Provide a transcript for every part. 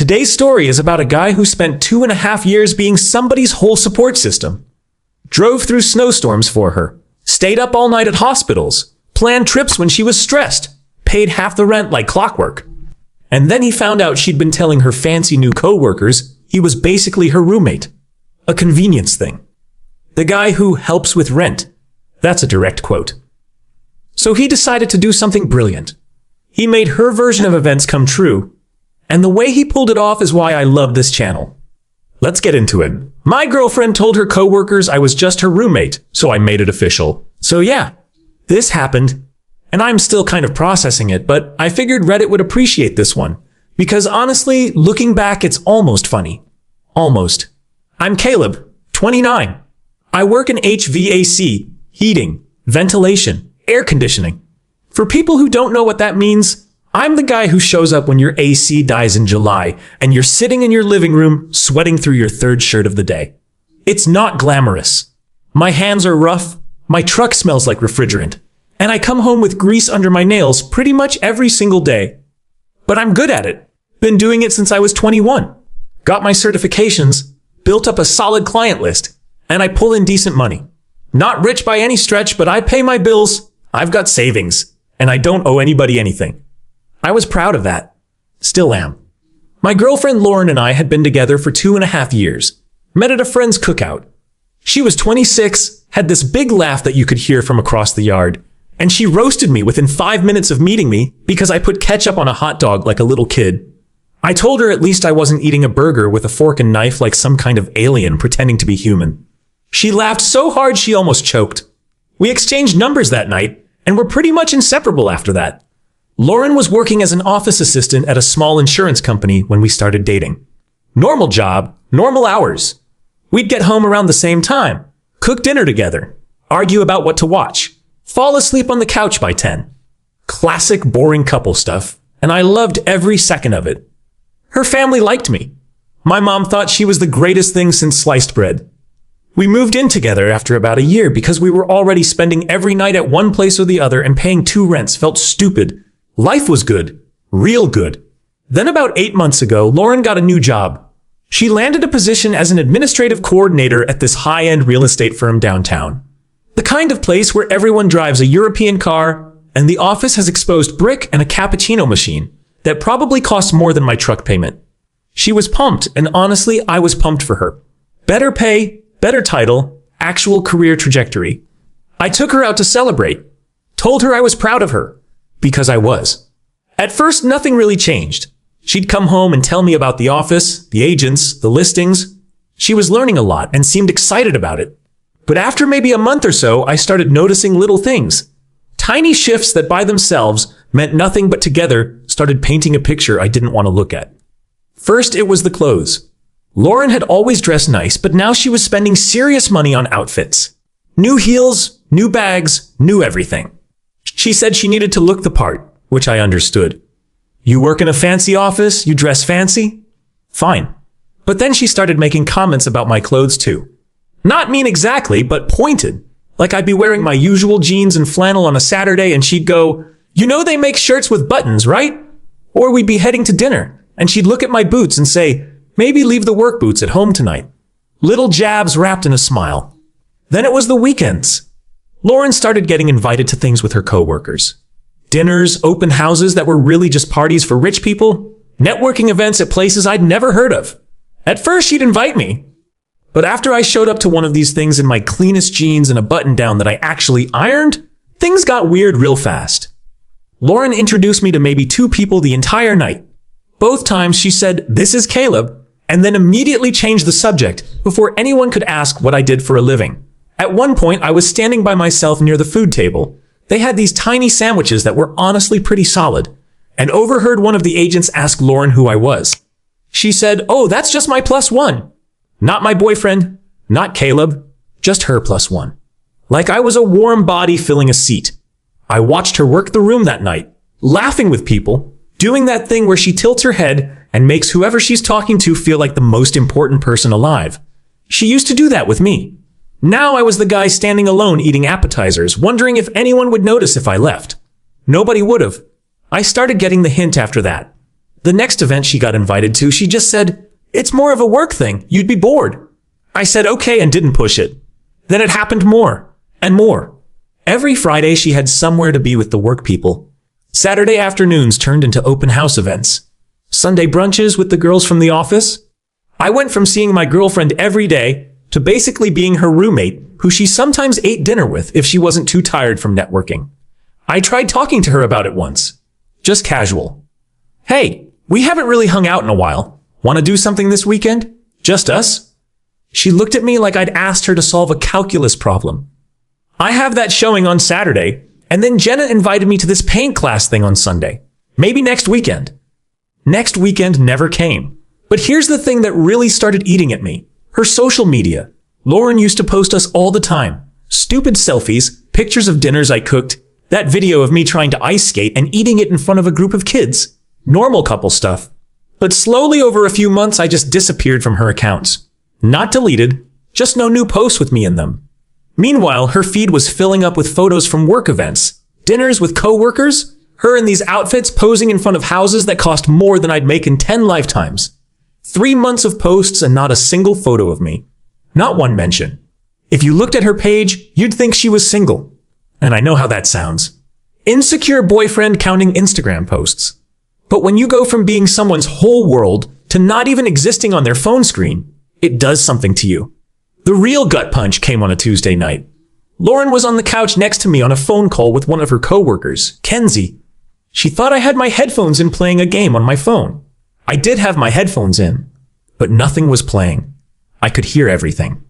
Today's story is about a guy who spent 2.5 years being somebody's whole support system. Drove through snowstorms for her, stayed up all night at hospitals, planned trips when she was stressed, paid half the rent like clockwork. And then he found out she'd been telling her fancy new co-workers he was basically her roommate. A convenience thing. The guy who helps with rent. That's a direct quote. So he decided to do something brilliant. He made her version of events come true. And the way he pulled it off is why I love this channel. Let's get into it. My girlfriend told her coworkers I was just her roommate, so I made it official. So yeah, this happened, and I'm still kind of processing it, but I figured Reddit would appreciate this one. Because honestly, looking back, it's almost funny. Almost. I'm Caleb, 29. I work in HVAC, heating, ventilation, air conditioning. For people who don't know what that means, I'm the guy who shows up when your AC dies in July and you're sitting in your living room sweating through your third shirt of the day. It's not glamorous. My hands are rough, my truck smells like refrigerant, and I come home with grease under my nails pretty much every single day. But I'm good at it. Been doing it since I was 21. Got my certifications, built up a solid client list, and I pull in decent money. Not rich by any stretch, but I pay my bills, I've got savings, and I don't owe anybody anything. I was proud of that. Still am. My girlfriend Lauren and I had been together for 2.5 years. Met at a friend's cookout. She was 26, had this big laugh that you could hear from across the yard, and she roasted me within 5 minutes of meeting me because I put ketchup on a hot dog like a little kid. I told her at least I wasn't eating a burger with a fork and knife like some kind of alien pretending to be human. She laughed so hard she almost choked. We exchanged numbers that night, and were pretty much inseparable after that. Lauren was working as an office assistant at a small insurance company when we started dating. Normal job, normal hours. We'd get home around the same time, cook dinner together, argue about what to watch, fall asleep on the couch by 10. Classic boring couple stuff, and I loved every second of it. Her family liked me. My mom thought she was the greatest thing since sliced bread. We moved in together after about a year because we were already spending every night at one place or the other, and paying 2 rents felt stupid. Life was good. Real good. Then about 8 months ago, Lauren got a new job. She landed a position as an administrative coordinator at this high-end real estate firm downtown. The kind of place where everyone drives a European car, and the office has exposed brick and a cappuccino machine that probably costs more than my truck payment. She was pumped, and honestly, I was pumped for her. Better pay, better title, actual career trajectory. I took her out to celebrate. Told her I was proud of her. Because I was. At first, nothing really changed. She'd come home and tell me about the office, the agents, the listings. She was learning a lot and seemed excited about it. But after maybe a month or so, I started noticing little things. Tiny shifts that by themselves meant nothing but together started painting a picture I didn't want to look at. First, it was the clothes. Lauren had always dressed nice, but now she was spending serious money on outfits. New heels, new bags, new everything. She said she needed to look the part, which I understood. You work in a fancy office, you dress fancy? Fine. But then she started making comments about my clothes too. Not mean exactly, but pointed. Like I'd be wearing my usual jeans and flannel on a Saturday and she'd go, "You know they make shirts with buttons, right?" Or we'd be heading to dinner and she'd look at my boots and say, "Maybe leave the work boots at home tonight." Little jabs wrapped in a smile. Then it was the weekends. Lauren started getting invited to things with her coworkers. Dinners, open houses that were really just parties for rich people, networking events at places I'd never heard of. At first, she'd invite me. But after I showed up to one of these things in my cleanest jeans and a button-down that I actually ironed, things got weird real fast. Lauren introduced me to maybe 2 people the entire night. Both times she said, "This is Caleb," and then immediately changed the subject before anyone could ask what I did for a living. At one point, I was standing by myself near the food table. They had these tiny sandwiches that were honestly pretty solid, and overheard one of the agents ask Lauren who I was. She said, "Oh, that's just my +1. Not my boyfriend, not Caleb, just her +1. Like I was a warm body filling a seat. I watched her work the room that night, laughing with people, doing that thing where she tilts her head and makes whoever she's talking to feel like the most important person alive. She used to do that with me. Now I was the guy standing alone eating appetizers, wondering if anyone would notice if I left. Nobody would have. I started getting the hint after that. The next event she got invited to, she just said, "It's more of a work thing. You'd be bored." I said okay and didn't push it. Then it happened more and more. Every Friday she had somewhere to be with the work people. Saturday afternoons turned into open house events. Sunday brunches with the girls from the office. I went from seeing my girlfriend every day to basically being her roommate, who she sometimes ate dinner with if she wasn't too tired from networking. I tried talking to her about it once. Just casual. "Hey, we haven't really hung out in a while. Want to do something this weekend? Just us?" She looked at me like I'd asked her to solve a calculus problem. "I have that showing on Saturday, and then Jenna invited me to this paint class thing on Sunday. Maybe next weekend." Next weekend never came. But here's the thing that really started eating at me. Her social media. Lauren used to post us all the time. Stupid selfies, pictures of dinners I cooked, that video of me trying to ice skate and eating it in front of a group of kids. Normal couple stuff. But slowly over a few months I just disappeared from her accounts. Not deleted, just no new posts with me in them. Meanwhile, her feed was filling up with photos from work events, dinners with co-workers, her in these outfits posing in front of houses that cost more than I'd make in 10 lifetimes. 3 months of posts and not a single photo of me. Not one mention. If you looked at her page, you'd think she was single. And I know how that sounds. Insecure boyfriend counting Instagram posts. But when you go from being someone's whole world to not even existing on their phone screen, it does something to you. The real gut punch came on a Tuesday night. Lauren was on the couch next to me on a phone call with one of her coworkers, Kenzie. She thought I had my headphones in playing a game on my phone. I did have my headphones in, but nothing was playing. I could hear everything.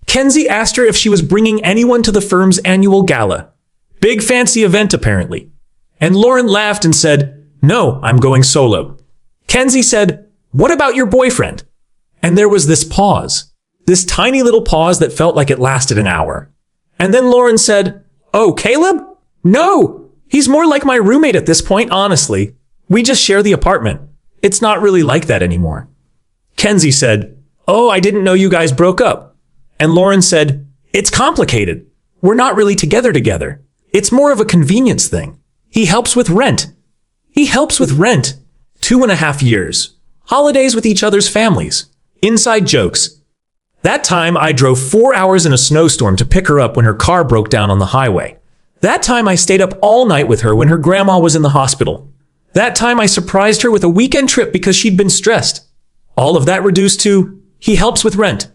Kenzie asked her if she was bringing anyone to the firm's annual gala. Big fancy event, apparently. And Lauren laughed and said, "No, I'm going solo." Kenzie said, "What about your boyfriend?" And there was this pause. This tiny little pause that felt like it lasted an hour. And then Lauren said, "Oh, Caleb? No, he's more like my roommate at this point, honestly. We just share the apartment. It's not really like that anymore." Kenzie said, "Oh, I didn't know you guys broke up." And Lauren said, "It's complicated. We're not really together. It's more of a convenience thing. He helps with rent." He helps with rent. 2.5 years. Holidays with each other's families. Inside jokes. That time I drove 4 hours in a snowstorm to pick her up when her car broke down on the highway. That time I stayed up all night with her when her grandma was in the hospital. That time I surprised her with a weekend trip because she'd been stressed. All of that reduced to, he helps with rent.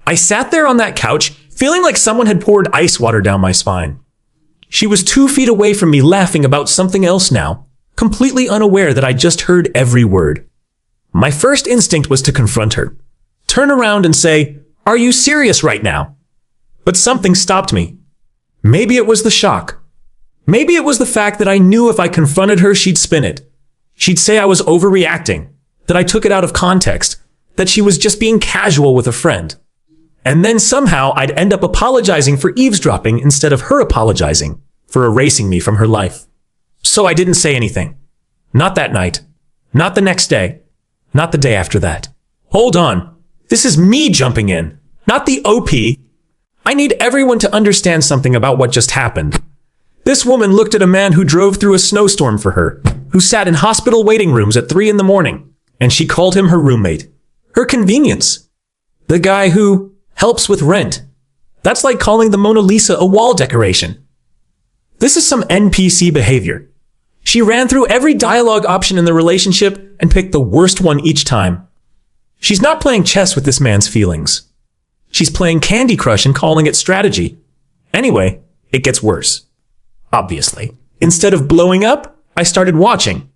I sat there on that couch, feeling like someone had poured ice water down my spine. She was 2 feet away from me laughing about something else now, completely unaware that I just heard every word. My first instinct was to confront her. Turn around and say, "Are you serious right now?" But something stopped me. Maybe it was the shock. Maybe it was the fact that I knew if I confronted her, she'd spin it. She'd say I was overreacting, that I took it out of context, that she was just being casual with a friend. And then somehow I'd end up apologizing for eavesdropping instead of her apologizing for erasing me from her life. So I didn't say anything. Not that night. Not the next day. Not the day after that. Hold on. This is me jumping in, not the OP. I need everyone to understand something about what just happened. This woman looked at a man who drove through a snowstorm for her, who sat in hospital waiting rooms at 3 in the morning, and she called him her roommate. Her convenience. The guy who helps with rent. That's like calling the Mona Lisa a wall decoration. This is some NPC behavior. She ran through every dialogue option in the relationship and picked the worst one each time. She's not playing chess with this man's feelings. She's playing Candy Crush and calling it strategy. Anyway, it gets worse. Obviously. Instead of blowing up, I started watching.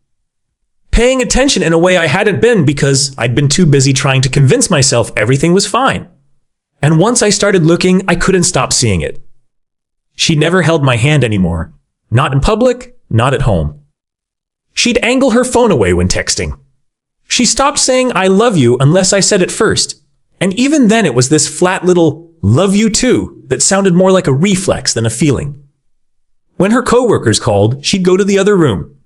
Paying attention in a way I hadn't been because I'd been too busy trying to convince myself everything was fine. And once I started looking, I couldn't stop seeing it. She never held my hand anymore. Not in public, not at home. She'd angle her phone away when texting. She stopped saying "I love you" unless I said it first. And even then it was this flat little "love you too" that sounded more like a reflex than a feeling. When her coworkers called, she'd go to the other room.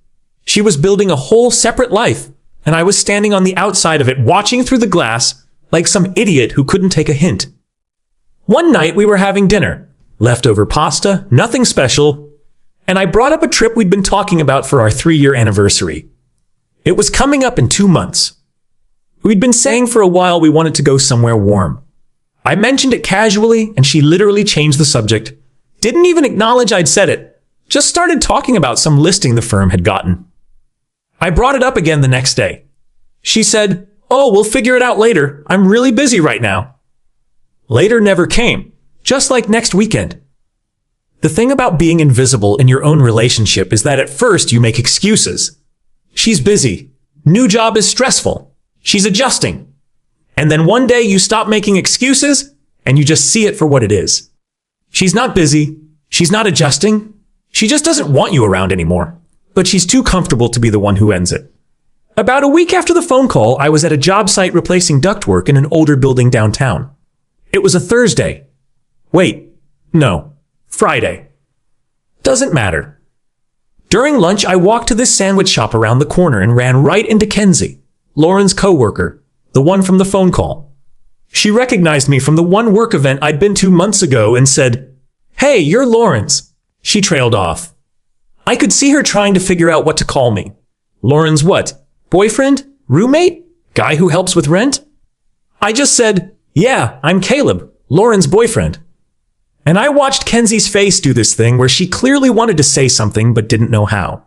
She was building a whole separate life, and I was standing on the outside of it watching through the glass like some idiot who couldn't take a hint. One night we were having dinner. Leftover pasta, nothing special, and I brought up a trip we'd been talking about for our 3-year anniversary. It was coming up in 2 months. We'd been saying for a while we wanted to go somewhere warm. I mentioned it casually, and she literally changed the subject. Didn't even acknowledge I'd said it. Just started talking about some listing the firm had gotten. I brought it up again the next day. She said, "Oh, we'll figure it out later. I'm really busy right now." Later never came, just like next weekend. The thing about being invisible in your own relationship is that at first you make excuses. She's busy. New job is stressful. She's adjusting. And then one day you stop making excuses and you just see it for what it is. She's not busy. She's not adjusting. She just doesn't want you around anymore. But she's too comfortable to be the one who ends it. About a week after the phone call, I was at a job site replacing ductwork in an older building downtown. It was a Thursday. Wait, no, Friday. Doesn't matter. During lunch, I walked to this sandwich shop around the corner and ran right into Kenzie, Lauren's coworker, the one from the phone call. She recognized me from the one work event I'd been to months ago and said, "Hey, you're Lauren's." She trailed off. I could see her trying to figure out what to call me. Lauren's what? Boyfriend? Roommate? Guy who helps with rent? I just said, "Yeah, I'm Caleb, Lauren's boyfriend." And I watched Kenzie's face do this thing where she clearly wanted to say something but didn't know how.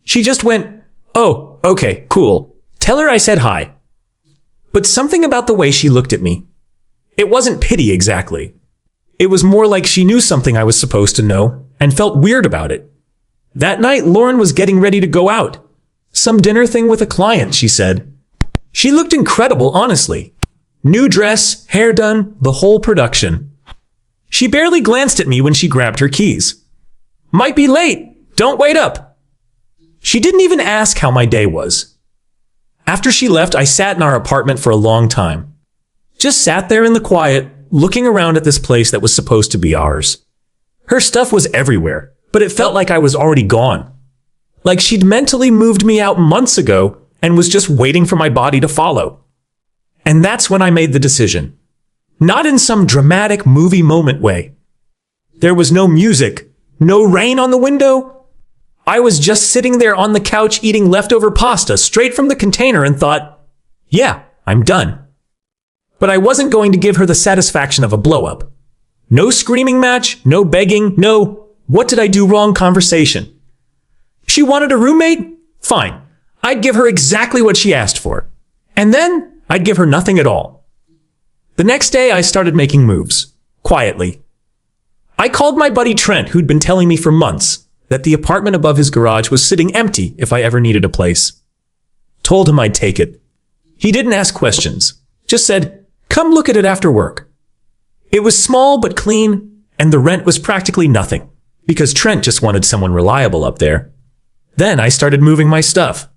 She just went, "Oh, okay, cool. Tell her I said hi." But something about the way she looked at me. It wasn't pity exactly. It was more like she knew something I was supposed to know and felt weird about it. That night, Lauren was getting ready to go out. Some dinner thing with a client, she said. She looked incredible, honestly. New dress, hair done, the whole production. She barely glanced at me when she grabbed her keys. "Might be late. Don't wait up." She didn't even ask how my day was. After she left, I sat in our apartment for a long time. Just sat there in the quiet, looking around at this place that was supposed to be ours. Her stuff was everywhere, but it felt like I was already gone. Like she'd mentally moved me out months ago and was just waiting for my body to follow. And that's when I made the decision. Not in some dramatic movie moment way. There was no music, no rain on the window. I was just sitting there on the couch eating leftover pasta straight from the container and thought, yeah, I'm done. But I wasn't going to give her the satisfaction of a blow-up. No screaming match, no begging, no "what did I do wrong" conversation. She wanted a roommate? Fine. I'd give her exactly what she asked for. And then I'd give her nothing at all. The next day, I started making moves. Quietly. I called my buddy Trent, who'd been telling me for months that the apartment above his garage was sitting empty if I ever needed a place. Told him I'd take it. He didn't ask questions. Just said, "Come look at it after work." It was small but clean, and the rent was practically nothing, because Trent just wanted someone reliable up there. Then I started moving my stuff.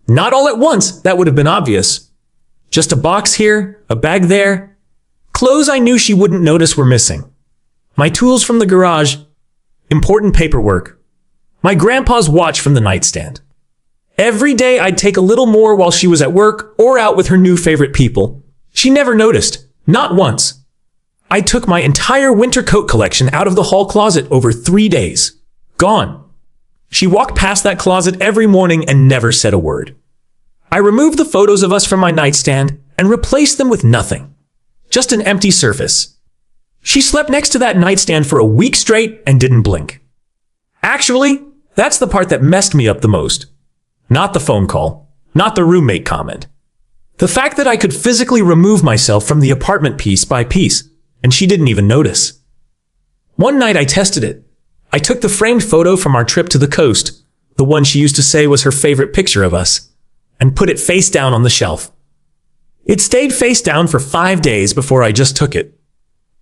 Not all at once, that would have been obvious. Just a box here, a bag there. Clothes I knew she wouldn't notice were missing. My tools from the garage. Important paperwork. My grandpa's watch from the nightstand. Every day I'd take a little more while she was at work or out with her new favorite people. She never noticed. Not once. I took my entire winter coat collection out of the hall closet over 3 days. Gone. She walked past that closet every morning and never said a word. I removed the photos of us from my nightstand and replaced them with nothing. Just an empty surface. She slept next to that nightstand for a week straight and didn't blink. Actually, that's the part that messed me up the most. Not the phone call. Not the roommate comment. The fact that I could physically remove myself from the apartment piece by piece, and she didn't even notice. One night I tested it. I took the framed photo from our trip to the coast, the one she used to say was her favorite picture of us, and put it face down on the shelf. It stayed face down for 5 days before I just took it.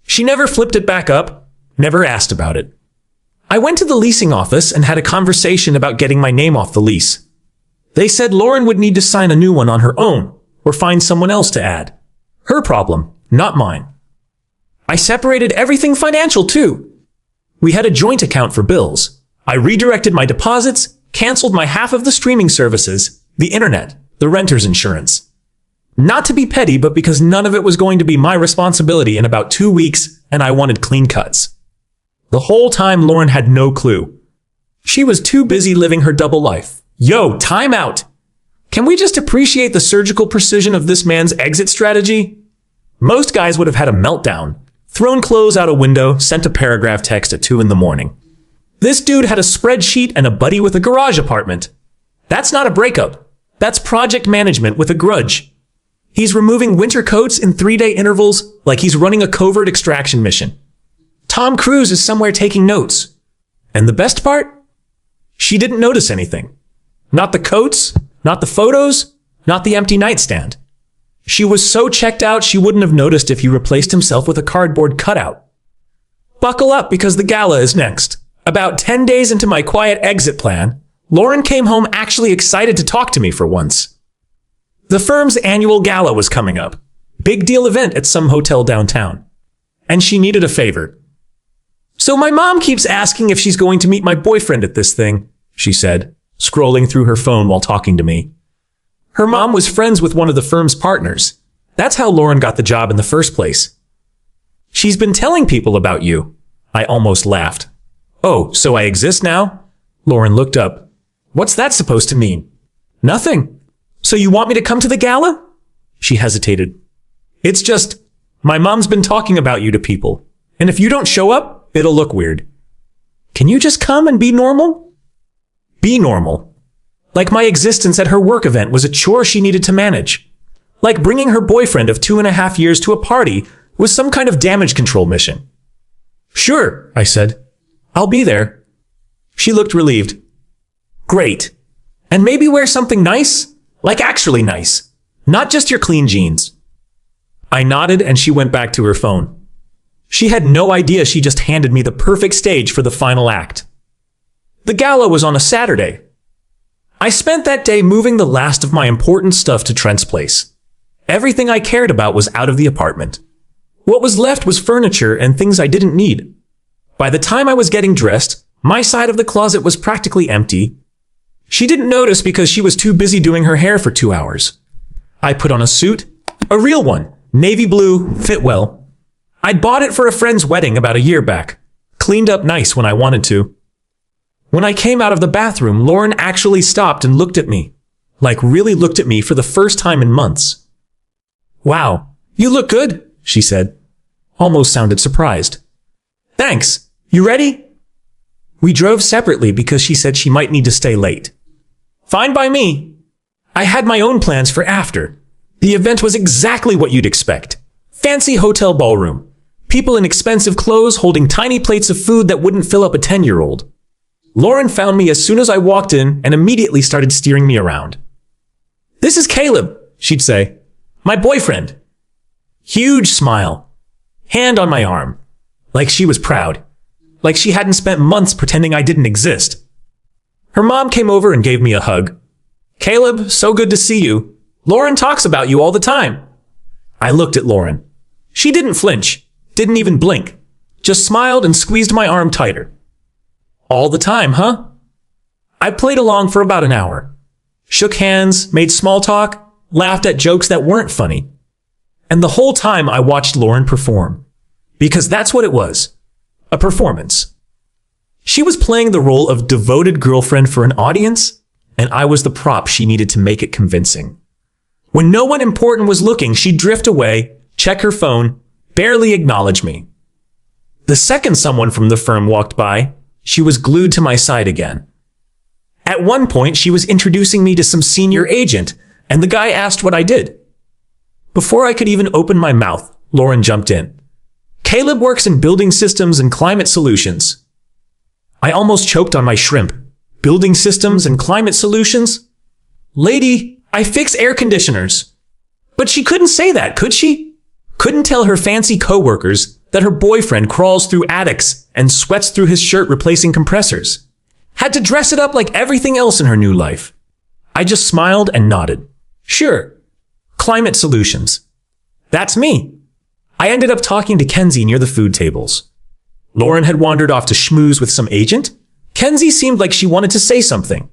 She never flipped it back up, never asked about it. I went to the leasing office and had a conversation about getting my name off the lease. They said Lauren would need to sign a new one on her own, or find someone else to add. Her problem, not mine. I separated everything financial too. We had a joint account for bills. I redirected my deposits, canceled my half of the streaming services, the internet, the renter's insurance. Not to be petty, but because none of it was going to be my responsibility in about 2 weeks, and I wanted clean cuts. The whole time Lauren had no clue. She was too busy living her double life. Yo, time out! Can we just appreciate the surgical precision of this man's exit strategy? Most guys would have had a meltdown, thrown clothes out a window, sent a paragraph text at 2 in the morning. This dude had a spreadsheet and a buddy with a garage apartment. That's not a breakup. That's project management with a grudge. He's removing winter coats in 3-day intervals like he's running a covert extraction mission. Tom Cruise is somewhere taking notes. And the best part? She didn't notice anything. Not the coats, not the photos, not the empty nightstand. She was so checked out she wouldn't have noticed if he replaced himself with a cardboard cutout. Buckle up because the gala is next. About 10 days into my quiet exit plan, Lauren came home actually excited to talk to me for once. The firm's annual gala was coming up. Big deal event at some hotel downtown. And she needed a favor. So my mom keeps asking if she's going to meet my boyfriend at this thing, she said, scrolling through her phone while talking to me. Her mom was friends with one of the firm's partners. That's how Lauren got the job in the first place. She's been telling people about you. I almost laughed. Oh, so I exist now? Lauren looked up. What's that supposed to mean? Nothing. So you want me to come to the gala? She hesitated. It's just, my mom's been talking about you to people. And if you don't show up, it'll look weird. Can you just come and be normal? Be normal. Like my existence at her work event was a chore she needed to manage. Like bringing her boyfriend of 2.5 years to a party was some kind of damage control mission. Sure, I said. I'll be there. She looked relieved. Great. And maybe wear something nice? Like actually nice. Not just your clean jeans. I nodded and she went back to her phone. She had no idea she just handed me the perfect stage for the final act. The gala was on a Saturday. I spent that day moving the last of my important stuff to Trent's place. Everything I cared about was out of the apartment. What was left was furniture and things I didn't need. By the time I was getting dressed, my side of the closet was practically empty. She didn't notice because she was too busy doing her hair for 2 hours. I put on a suit, a real one, navy blue, fit well. I'd bought it for a friend's wedding about a year back. Cleaned up nice when I wanted to. When I came out of the bathroom, Lauren actually stopped and looked at me. Like really looked at me for the first time in months. Wow, you look good, she said. Almost sounded surprised. Thanks. You ready? We drove separately because she said she might need to stay late. Fine by me. I had my own plans for after. The event was exactly what you'd expect. Fancy hotel ballroom. People in expensive clothes holding tiny plates of food that wouldn't fill up a 10-year-old. Lauren found me as soon as I walked in and immediately started steering me around. This is Caleb, she'd say. My boyfriend. Huge smile. Hand on my arm. Like she was proud. Like she hadn't spent months pretending I didn't exist. Her mom came over and gave me a hug. Caleb, so good to see you. Lauren talks about you all the time. I looked at Lauren. She didn't flinch. Didn't even blink. Just smiled and squeezed my arm tighter. All the time, huh? I played along for about an hour. Shook hands, made small talk, laughed at jokes that weren't funny. And the whole time I watched Lauren perform. Because that's what it was. A performance. She was playing the role of devoted girlfriend for an audience, and I was the prop she needed to make it convincing. When no one important was looking, she'd drift away, check her phone, barely acknowledge me. The second someone from the firm walked by, she was glued to my side again. At one point, she was introducing me to some senior agent, and the guy asked what I did. Before I could even open my mouth, Lauren jumped in. Caleb works in building systems and climate solutions. I almost choked on my shrimp. Building systems and climate solutions? Lady, I fix air conditioners. But she couldn't say that, could she? Couldn't tell her fancy coworkers that her boyfriend crawls through attics and sweats through his shirt replacing compressors. Had to dress it up like everything else in her new life. I just smiled and nodded. Sure. Climate solutions. That's me. I ended up talking to Kenzie near the food tables. Lauren had wandered off to schmooze with some agent. Kenzie seemed like she wanted to say something.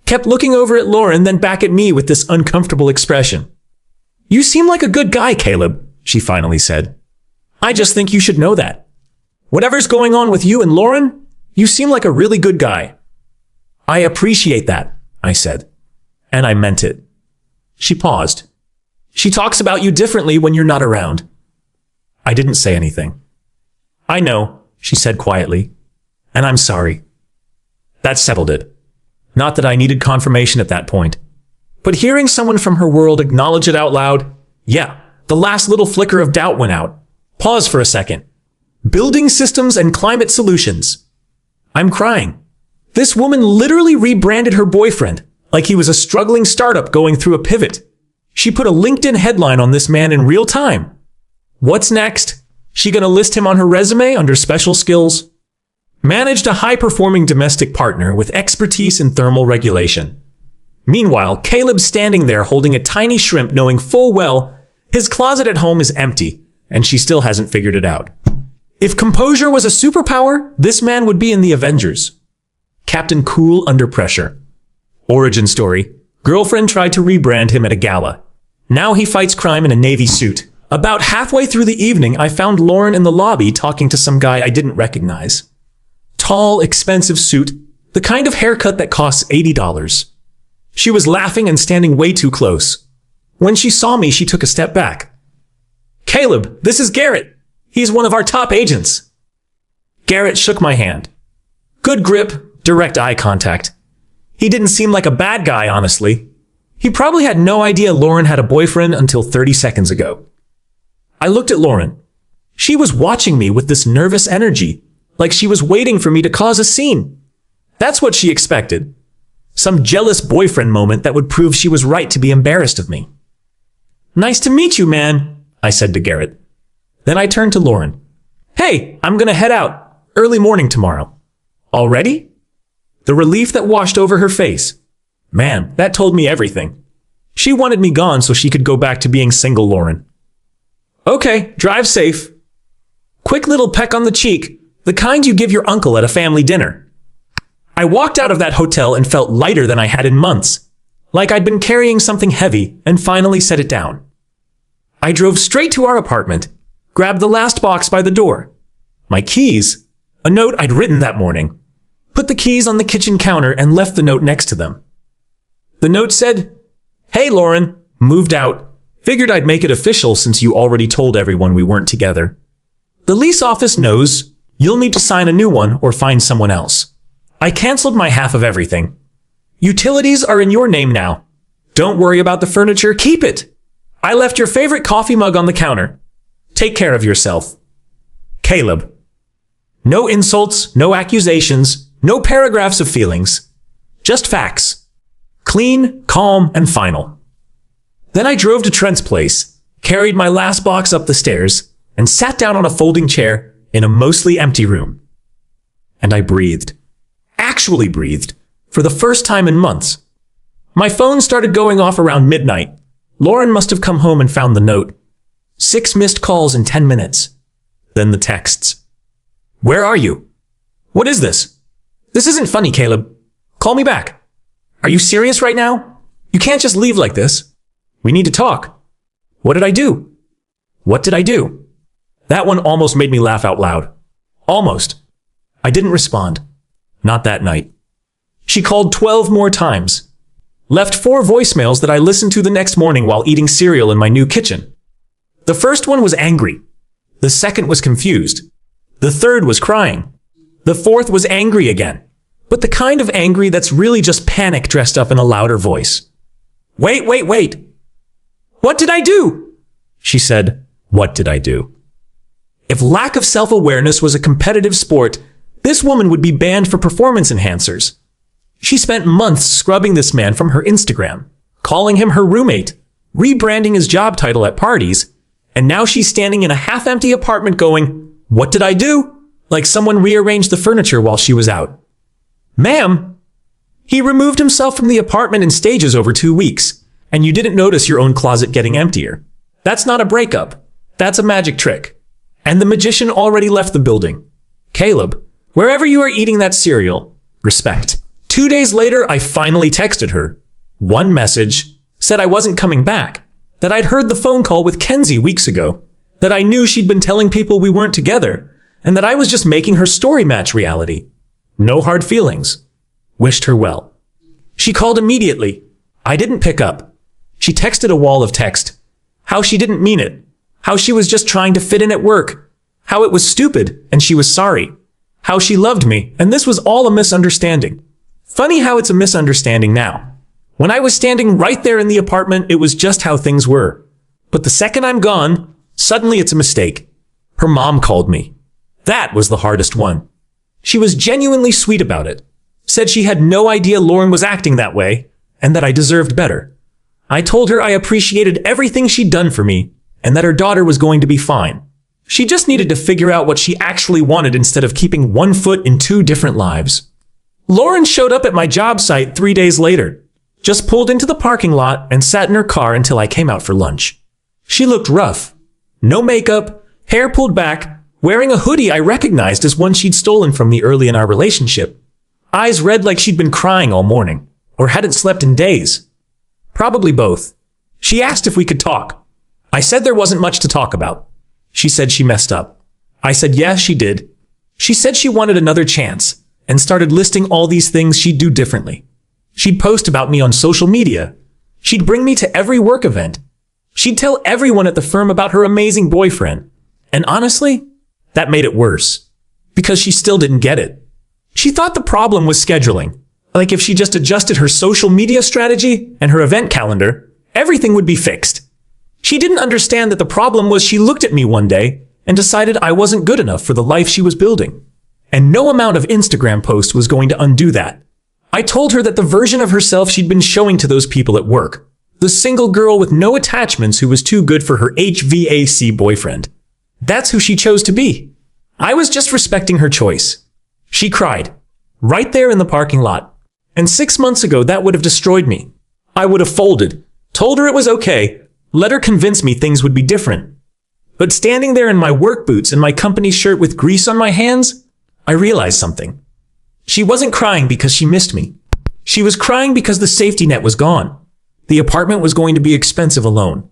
Kept looking over at Lauren, then back at me with this uncomfortable expression. You seem like a good guy, Caleb, she finally said. I just think you should know that. Whatever's going on with you and Lauren, you seem like a really good guy. I appreciate that, I said. And I meant it. She paused. She talks about you differently when you're not around. I didn't say anything. I know, she said quietly, and I'm sorry. That settled it. Not that I needed confirmation at that point. But hearing someone from her world acknowledge it out loud, yeah, the last little flicker of doubt went out. Pause for a second. Building systems and climate solutions. I'm crying. This woman literally rebranded her boyfriend like he was a struggling startup going through a pivot. She put a LinkedIn headline on this man in real time. What's next? She gonna list him on her resume under special skills? Managed a high-performing domestic partner with expertise in thermal regulation. Meanwhile, Caleb's standing there holding a tiny shrimp, knowing full well his closet at home is empty, and she still hasn't figured it out. If composure was a superpower, this man would be in the Avengers. Captain Cool under pressure. Origin story. Girlfriend tried to rebrand him at a gala. Now he fights crime in a navy suit. About halfway through the evening, I found Lauren in the lobby talking to some guy I didn't recognize. Tall, expensive suit, the kind of haircut that costs $80. She was laughing and standing way too close. When she saw me, she took a step back. Caleb, this is Garrett. He's one of our top agents. Garrett shook my hand. Good grip, direct eye contact. He didn't seem like a bad guy, honestly. He probably had no idea Lauren had a boyfriend until 30 seconds ago. I looked at Lauren. She was watching me with this nervous energy, like she was waiting for me to cause a scene. That's what she expected. Some jealous boyfriend moment that would prove she was right to be embarrassed of me. Nice to meet you, man, I said to Garrett. Then I turned to Lauren. Hey, I'm gonna head out. Early morning tomorrow. Already? The relief that washed over her face. Man, that told me everything. She wanted me gone so she could go back to being single Lauren. Okay, drive safe. Quick little peck on the cheek, the kind you give your uncle at a family dinner. I walked out of that hotel and felt lighter than I had in months, like I'd been carrying something heavy and finally set it down. I drove straight to our apartment, grabbed the last box by the door. My keys, a note I'd written that morning, put the keys on the kitchen counter and left the note next to them. The note said, Hey Lauren, moved out. Figured I'd make it official since you already told everyone we weren't together. The lease office knows you'll need to sign a new one or find someone else. I canceled my half of everything. Utilities are in your name now. Don't worry about the furniture, keep it. I left your favorite coffee mug on the counter. Take care of yourself. Caleb. No insults, no accusations, no paragraphs of feelings. Just facts. Clean, calm, and final. Then I drove to Trent's place, carried my last box up the stairs, and sat down on a folding chair in a mostly empty room. And I breathed. Actually breathed. For the first time in months. My phone started going off around midnight. Lauren must have come home and found the note. 6 missed calls in 10 minutes. Then the texts. Where are you? What is this? This isn't funny, Caleb. Call me back. Are you serious right now? You can't just leave like this. We need to talk. What did I do? What did I do? That one almost made me laugh out loud. Almost. I didn't respond. Not that night. She called 12 more times. Left 4 voicemails that I listened to the next morning while eating cereal in my new kitchen. The first one was angry. The second was confused. The third was crying. The fourth was angry again. But the kind of angry that's really just panic dressed up in a louder voice. Wait. What did I do? She said, what did I do? If lack of self-awareness was a competitive sport, this woman would be banned for performance enhancers. She spent months scrubbing this man from her Instagram, calling him her roommate, rebranding his job title at parties, and now she's standing in a half-empty apartment going, what did I do? Like someone rearranged the furniture while she was out. Ma'am, he removed himself from the apartment in stages over 2 weeks, and you didn't notice your own closet getting emptier. That's not a breakup. That's a magic trick. And the magician already left the building. Caleb, wherever you are eating that cereal, respect. 2 days later, I finally texted her. One message said I wasn't coming back, that I'd heard the phone call with Kenzie weeks ago, that I knew she'd been telling people we weren't together, and that I was just making her story match reality. No hard feelings. Wished her well. She called immediately. I didn't pick up. She texted a wall of text. How she didn't mean it. How she was just trying to fit in at work. How it was stupid and she was sorry. How she loved me and this was all a misunderstanding. Funny how it's a misunderstanding now. When I was standing right there in the apartment, it was just how things were. But the second I'm gone, suddenly it's a mistake. Her mom called me. That was the hardest one. She was genuinely sweet about it. Said she had no idea Lauren was acting that way and that I deserved better. I told her I appreciated everything she'd done for me and that her daughter was going to be fine. She just needed to figure out what she actually wanted instead of keeping one foot in two different lives. Lauren showed up at my job site 3 days later, just pulled into the parking lot and sat in her car until I came out for lunch. She looked rough. No makeup, hair pulled back, wearing a hoodie I recognized as one she'd stolen from me early in our relationship. Eyes red like she'd been crying all morning, or hadn't slept in days. Probably both. She asked if we could talk. I said there wasn't much to talk about. She said she messed up. I said yes, she did. She said she wanted another chance, and started listing all these things she'd do differently. She'd post about me on social media. She'd bring me to every work event. She'd tell everyone at the firm about her amazing boyfriend. And honestly, that made it worse. Because she still didn't get it. She thought the problem was scheduling. Like if she just adjusted her social media strategy and her event calendar, everything would be fixed. She didn't understand that the problem was she looked at me one day and decided I wasn't good enough for the life she was building. And no amount of Instagram post was going to undo that. I told her that the version of herself she'd been showing to those people at work, the single girl with no attachments who was too good for her HVAC boyfriend, that's who she chose to be. I was just respecting her choice. She cried, right there in the parking lot. And 6 months ago, that would have destroyed me. I would have folded, told her it was okay, let her convince me things would be different. But standing there in my work boots and my company shirt with grease on my hands, I realized something. She wasn't crying because she missed me. She was crying because the safety net was gone. The apartment was going to be expensive alone.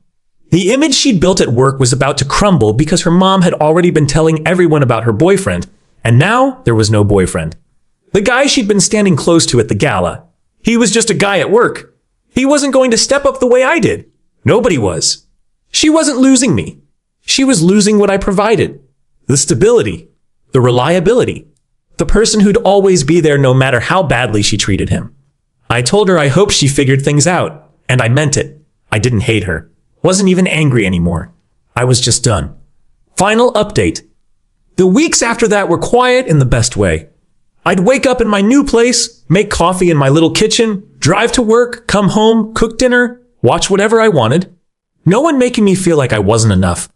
The image she'd built at work was about to crumble because her mom had already been telling everyone about her boyfriend, and now there was no boyfriend. The guy she'd been standing close to at the gala, he was just a guy at work. He wasn't going to step up the way I did. Nobody was. She wasn't losing me. She was losing what I provided. The stability, the reliability, the person who'd always be there no matter how badly she treated him. I told her I hoped she figured things out, and I meant it. I didn't hate her. Wasn't even angry anymore. I was just done. Final update. The weeks after that were quiet in the best way. I'd wake up in my new place, make coffee in my little kitchen, drive to work, come home, cook dinner, watch whatever I wanted. No one making me feel like I wasn't enough.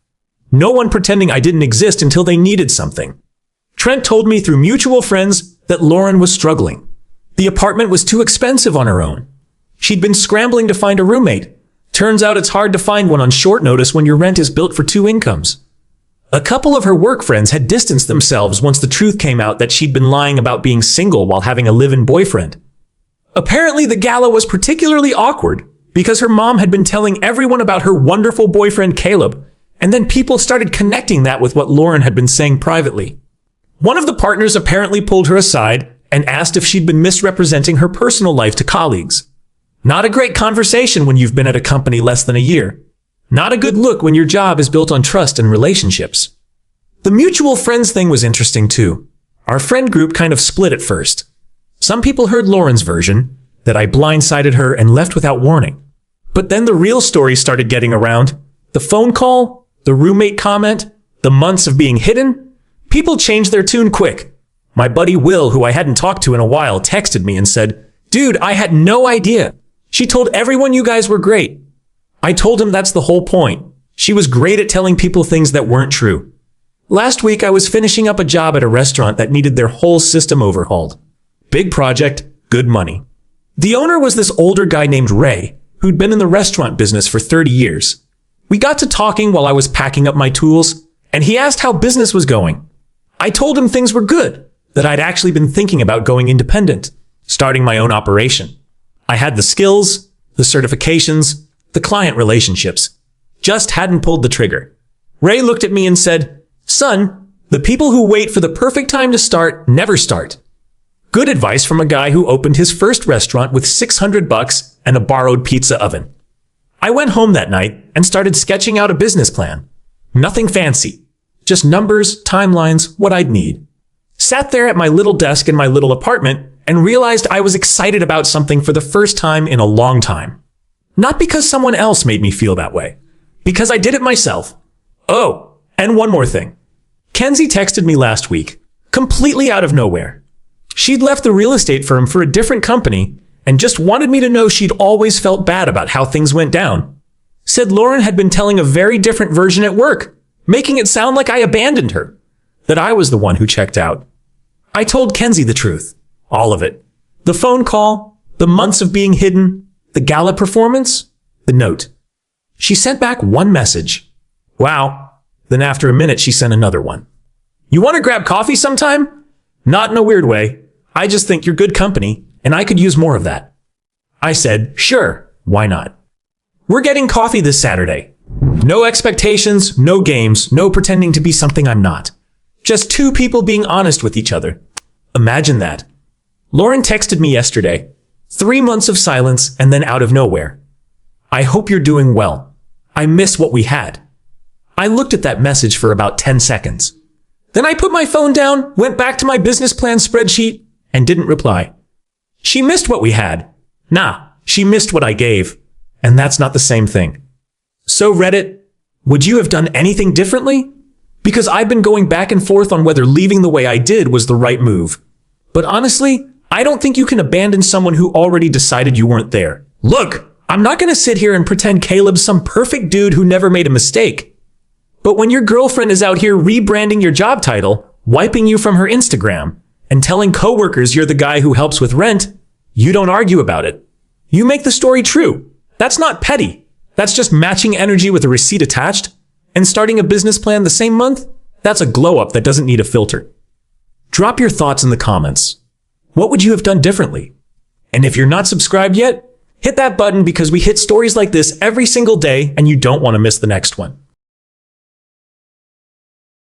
No one pretending I didn't exist until they needed something. Trent told me through mutual friends that Lauren was struggling. The apartment was too expensive on her own. She'd been scrambling to find a roommate. Turns out it's hard to find one on short notice when your rent is built for 2 incomes. A couple of her work friends had distanced themselves once the truth came out that she'd been lying about being single while having a live-in boyfriend. Apparently, the gala was particularly awkward because her mom had been telling everyone about her wonderful boyfriend Caleb, and then people started connecting that with what Lauren had been saying privately. One of the partners apparently pulled her aside and asked if she'd been misrepresenting her personal life to colleagues. Not a great conversation when you've been at a company less than a year. Not a good look when your job is built on trust and relationships. The mutual friends thing was interesting too. Our friend group kind of split at first. Some people heard Lauren's version, that I blindsided her and left without warning. But then the real story started getting around. The phone call, the roommate comment, the months of being hidden. People changed their tune quick. My buddy Will, who I hadn't talked to in a while, texted me and said, "Dude, I had no idea. She told everyone you guys were great." I told him that's the whole point. She was great at telling people things that weren't true. Last week, I was finishing up a job at a restaurant that needed their whole system overhauled. Big project, good money. The owner was this older guy named Ray, who'd been in the restaurant business for 30 years. We got to talking while I was packing up my tools, and he asked how business was going. I told him things were good, that I'd actually been thinking about going independent, starting my own operation. I had the skills, the certifications, the client relationships. Just hadn't pulled the trigger. Ray looked at me and said, "Son, the people who wait for the perfect time to start never start." Good advice from a guy who opened his first restaurant with $600 and a borrowed pizza oven. I went home that night and started sketching out a business plan. Nothing fancy. Just numbers, timelines, what I'd need. Sat there at my little desk in my little apartment and realized I was excited about something for the first time in a long time. Not because someone else made me feel that way. Because I did it myself. Oh, and one more thing. Kenzie texted me last week, completely out of nowhere. She'd left the real estate firm for a different company and just wanted me to know she'd always felt bad about how things went down. Said Lauren had been telling a very different version at work, making it sound like I abandoned her, that I was the one who checked out. I told Kenzie the truth, all of it. The phone call, the months of being hidden, the gala performance, the note. She sent back one message. Wow. Then after a minute, she sent another one. You want to grab coffee sometime? Not in a weird way. I just think you're good company, and I could use more of that. I said, sure, why not? We're getting coffee this Saturday. No expectations, no games, no pretending to be something I'm not. Just two people being honest with each other. Imagine that. Lauren texted me yesterday. 3 months of silence and then out of nowhere. I hope you're doing well. I miss what we had. I looked at that message for about 10 seconds. Then I put my phone down, went back to my business plan spreadsheet, and didn't reply. She missed what we had. Nah, she missed what I gave. And that's not the same thing. So Reddit, would you have done anything differently? Because I've been going back and forth on whether leaving the way I did was the right move. But honestly, I don't think you can abandon someone who already decided you weren't there. Look, I'm not going to sit here and pretend Caleb's some perfect dude who never made a mistake. But when your girlfriend is out here rebranding your job title, wiping you from her Instagram, and telling coworkers you're the guy who helps with rent, you don't argue about it. You make the story true. That's not petty. That's just matching energy with a receipt attached. And starting a business plan the same month? That's a glow up that doesn't need a filter. Drop your thoughts in the comments. What would you have done differently? And if you're not subscribed yet, hit that button because we hit stories like this every single day and you don't want to miss the next one.